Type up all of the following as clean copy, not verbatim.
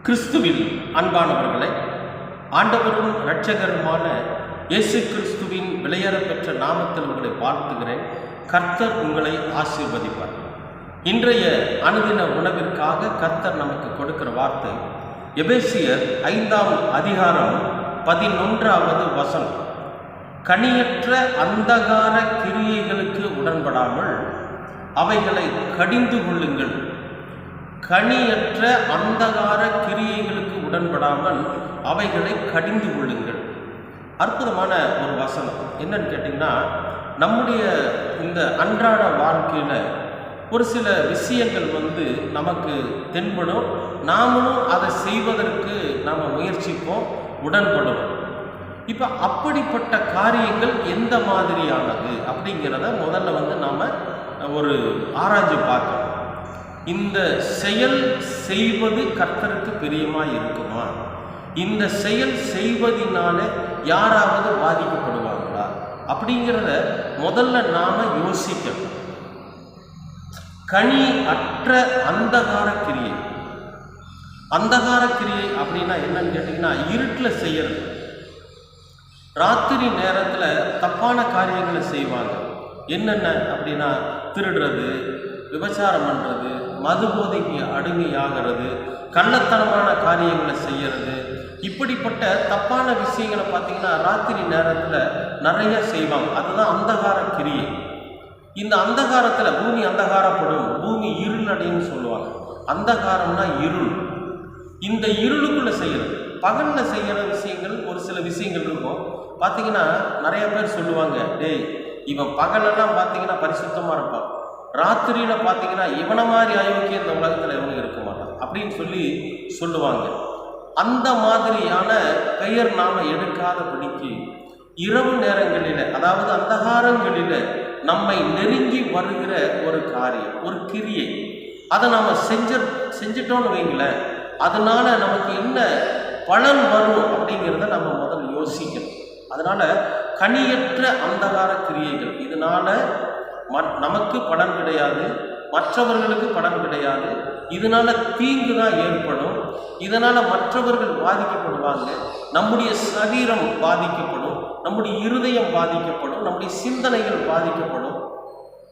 கிறிஸ்துவில் அன்பானவர்களை, ஆண்டவரும் இரட்சகருமான இயேசு கிறிஸ்துவின் விலையேறப்பெற்ற நாமத்தில் உங்களை வாழ்த்துகிறேன். கர்த்தர் உங்களை ஆசீர்வதிப்பார். இன்றைய அனுதின உணவிற்காக கர்த்தர் நமக்கு கொடுக்கிற வார்த்தை எபேசியர் 5ஆம் அதிகாரம் 11வது வசனம். கனியற்ற அந்தகார கிரியைகளுக்கு உடன்படாமல் அவைகளை கடிந்து கொள்ளுங்கள். கனியற்ற அந்தகார கிரியைகளுக்கு உடன்படாமல் அவைகளை கடிந்து கொள்ளுங்கள். அற்புதமான ஒரு வசனம். என்னன்னு கேட்டிங்கன்னா, நம்முடைய இந்த அன்றாட வாழ்க்கையில் ஒரு சில விஷயங்கள் நமக்கு தென்படும். நாமளும் அதை செய்வதற்கு நாம் முயற்சிப்போம், உடன்படுவோம். இப்போ அப்படிப்பட்ட காரியங்கள் எந்த மாதிரியானது அப்படிங்கிறத முதல்ல நாம் ஒரு ஆராய்ச்சி பார்க்கணும். இந்த செயல் செய்வது கர்த்தருக்கு பிரியமாக இருக்குமா? இந்த செயல் செய்வதனால யாராவது பாதிக்கப்படுவாங்களா அப்படிங்கிறத முதல்ல நாம் யோசிக்கணும். கனி அற்ற அந்தகார கிரியை. அந்தகார கிரியை அப்படின்னா என்னன்னு கேட்டிங்கன்னா, இருட்டில் செய்யறது. ராத்திரி நேரத்தில் தப்பான காரியங்களை செய்வாங்க. என்னென்ன அப்படின்னா, திருடுறது, விபச்சாரம் பண்ணுறது, மது போதைக்கு அடிமையாகிறது, கள்ளத்தனமான காரியங்களை செய்கிறது. இப்படிப்பட்ட தப்பான விஷயங்களை பார்த்திங்கன்னா ராத்திரி நேரத்தில் நிறைய செய்வாங்க. அதுதான் அந்தகார கிரியை. இந்த அந்தகாரத்தில் பூமி அந்தகாரப்படும், பூமி இருளடைன்னு சொல்லுவாங்க. அந்தகாரம்னா இருள். இந்த இருளுக்குள்ளே செய்கிறது. பகலில் செய்கிற விஷயங்கள் ஒரு சில விஷயங்கள் இருக்கும். பார்த்திங்கன்னா நிறைய பேர் சொல்லுவாங்க, டேய் இவன் பகலெல்லாம் பார்த்திங்கன்னா பரிசுத்தமாக இருப்பான், ராத்திரியில் பார்த்திங்கன்னா இவனை மாதிரி அயோக்கிய இந்த உலகத்தில் எவனும் இருக்க மாட்டான் அப்படின்னு சொல்லுவாங்க. அந்த மாதிரியான பெயர் நாம் எடுக்காதபடிக்கு இரவு நேரங்களில், அதாவது அந்தகாரங்களில் நம்மை நெருங்கி வருகிற ஒரு காரியம், ஒரு கிரியை, அதை நாம் செஞ்சிட்டோன்னு வைங்களேன், அதனால நமக்கு என்ன பலன் வரும் அப்படிங்கிறத நம்ம முதல்ல யோசிக்கணும். அதனால கனியற்ற அந்தகார கிரியைகள், இதனால நமக்கு பலன் கிடையாது, மற்றவர்களுக்கு பலன் கிடையாது. இதனால தீங்கு தான் ஏற்படும். இதனால மற்றவர்கள் பாதிக்கப்படுவாங்க. நம்முடைய சரீரம் பாதிக்கப்படும், நம்முடைய இருதயம் பாதிக்கப்படும், நம்முடைய சிந்தனைகள் பாதிக்கப்படும்.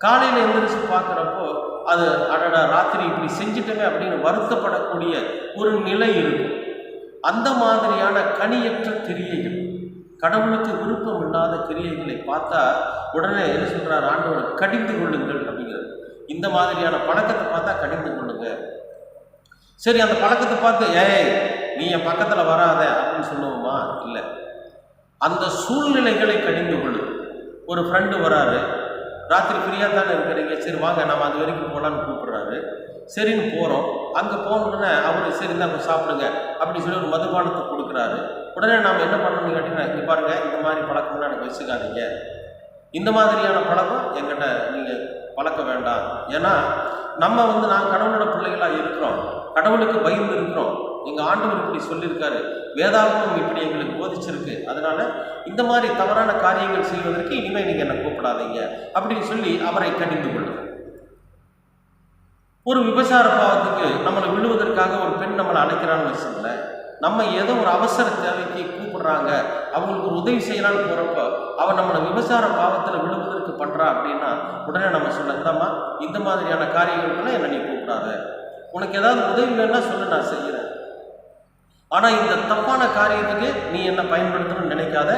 காலையில் எந்திரிச்சு பார்க்குறப்போ அது அடடா ராத்திரி இப்படி செஞ்சிட்டமே அப்படின்னு வருத்தப்படக்கூடிய ஒரு நிலை இருக்கும். அந்த மாதிரியான கனியற்ற கிரியைகள், கடவுளுக்கு விருப்பம் இல்லாத கிரியைகளை பார்த்தா உடனே என்ன சொல்கிறார் ஆண்டவர், கடிந்து கொள்ளுங்கள் அப்படிங்கிறது. இந்த மாதிரியான பழக்கத்தை பார்த்தா கடிந்து கொள்ளுங்க. சரி, அந்த பழக்கத்தை பார்த்து ஏய் நீ என் பக்கத்தில் வராத அப்படின்னு சொல்லுவோமா? இல்லை. அந்த சூழ்நிலைகளை கடிந்து கொள்ளு. ஒரு ஃப்ரெண்டு வராரு, ராத்திரி ஃப்ரீயாக தானே இருக்கிறீங்க, சரி வாங்க நம்ம அது வரைக்கும் போகலான்னு கூப்பிட்றாரு. சரின்னு போகிறோம். அங்கே போனோடனே அவர் சரி தான் சாப்பிடுங்க அப்படின்னு சொல்லி ஒரு மதுபானத்தை கொடுக்குறாரு. உடனே நாம் என்ன பண்ணணும்னு கேட்டிங்கன்னா, இங்கே பாருங்கள், இந்த மாதிரி பழக்கம்லாம் எனக்கு வச்சுக்காதீங்க, இந்த மாதிரியான பழக்கம் எங்கிட்ட நீங்கள் பழக்க வேண்டாம். ஏன்னா நம்ம நான் கடவுளோட பிள்ளைகளாக இருக்கிறோம், கடவுளுக்கு பயந்து இருக்கிறோம். எங்கள் ஆண்டவர் இப்படி சொல்லியிருக்காரு, வேதாகமம் இப்படி எங்களுக்கு போதிச்சிருக்கு. அதனால் இந்த மாதிரி தவறான காரியங்கள் செய்வதற்கு இனிமேல் நீங்கள் என்னை கூப்பிடாதீங்க அப்படின்னு சொல்லி அவரை கடிந்து கொள்ளுங்க. ஒரு விபச்சார பாவத்துக்கு நம்மளை விழுவதற்காக ஒரு பெண் நம்மளை அழைக்கிறான்னு வச்சுங்களேன், நம்ம ஏதோ ஒரு அவசர தேவைக்கு கூப்பிடுறாங்க, அவங்களுக்கு ஒரு உதவி செய்யலான்னு போகிறப்போ அவன் நம்மளை விபச்சார பாவத்தில் விழுவதற்கு பண்ணுறா அப்படின்னா உடனே நம்ம சொல்லலாமா, இந்த மாதிரியான காரியங்களுக்குலாம் என்னை நீ கூப்பிடாத, உனக்கு ஏதாவது உதவி வேணா சொல்லு, நான் செய்கிறேன். ஆனால் இந்த தப்பான காரியத்துக்கு நீ என்ன பயன்படுத்தணும்னு நினைக்காத,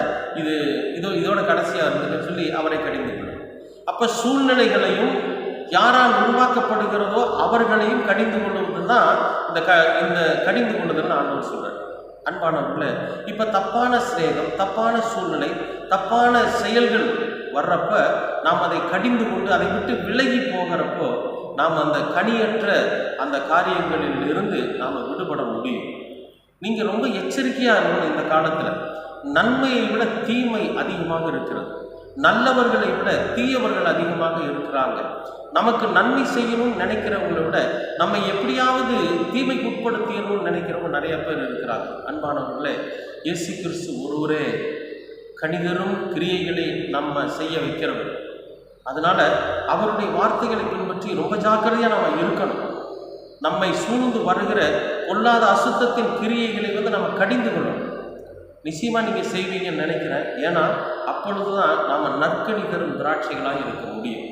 இதோட கடைசியாக இருந்துன்னு சொல்லி அவரை கடிந்து கொள்ளும். அப்போ சூழ்நிலைகளையும் யாரால் உருவாக்கப்படுகிறதோ அவர்களையும் கடிந்து கொள்வது தான் இந்த கடிந்து கொள்ளுதல்னு ஆண்டவர் சொல்கிறார். அன்பானவர்களே, இப்போ தப்பான சிநேகம், தப்பான சூழ்நிலை, தப்பான செயல்கள் வர்றப்ப நாம் அதை கடிந்து கொண்டு அதை விட்டு விலகி போகிறப்போ நாம் அந்த கனியற்ற அந்த காரியங்களில் இருந்து நாம் விடுபட முடியும். நீங்கள் ரொம்ப எச்சரிக்கையாக இருக்கணும். இந்த காலத்தில் நன்மையை விட தீமை அதிகமாக இருக்கிறது. நல்லவர்களை விட தீயவர்கள் அதிகமாக இருக்கிறாங்க. நமக்கு நன்மை செய்யணும்னு நினைக்கிறவங்களை விட நம்ம எப்படியாவது தீமைக்கு உட்படுத்திடணும்னு நினைக்கிறவங்க நிறைய பேர் இருக்கிறாங்க. அன்பானவர்களே, இயேசு கிறிஸ்து ஒருவரே கனிதரும் கிரியைகளை நம்ம செய்ய வைக்கிறவர். அதனால அவருடைய வார்த்தைகளை பின்பற்றி ரொம்ப ஜாக்கிரதையாக நம்ம இருக்கணும். நம்மை சூழ்ந்து வருகிற பொல்லாத அசுத்தத்தின் கிரியைகளை நம்ம கடிந்து கொள்ளணும். நிச்சயமாக நீங்கள் செய்வீங்கன்னு நினைக்கிறேன். ஏன்னா அப்பொழுது தான் நாம் நற்கனி தரும் திராட்சைகளாக இருக்க முடியும்.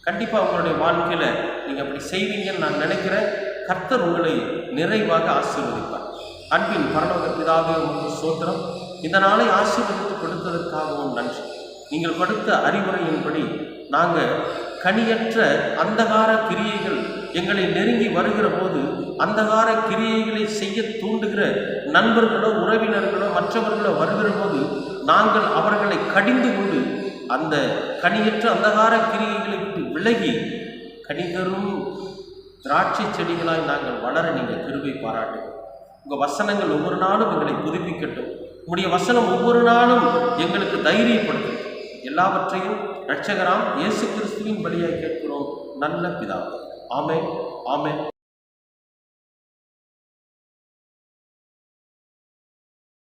கண்டிப்பாக உங்களுடைய வாழ்க்கையில் நீங்கள் அப்படி செய்வீங்கன்னு நான் நினைக்கிறேன். கர்த்தர் உங்களை நிறைவாக ஆசீர்வதிப்பார். அன்பின் பரலோக பிதாவே, உமக்கு ஸ்தோத்திரம். இந்த நாளை ஆசீர்வதித்து கொடுத்ததற்காகவும் நன்றி. நீங்கள் கொடுத்த அறிவுரையின்படி நாங்கள் கனியற்ற அந்தகார கிரியைகள் எங்களை நெருங்கி வருகிற போது அந்தகார கிரியைகளை செய்ய தூண்டுகிற நண்பர்களோ உறவினர்களோ மற்றவர்களோ வருகிற போது நாங்கள் அவர்களை கடிந்து கொண்டு அந்த கனியற்ற அந்தகார கிரியைகளை விட்டு விலகி கனிதரும் திராட்சை செடிகளாய் நாங்கள் வளர நீங்கள் கிருபை பாராட்டுங்கள். உங்கள் வசனங்கள் ஒவ்வொரு நாளும் எங்களை புதுப்பிக்கட்டும். உங்களுடைய வசனம் ஒவ்வொரு நாளும் எங்களுக்கு தைரியப்படுத்தட்டும். எல்லாவற்றையும் இரட்சகராம் இயேசு கிறிஸ்துவின் வழியாக கேட்கிறோம் நல்ல பிதாவே. ஆமென், ஆமென்.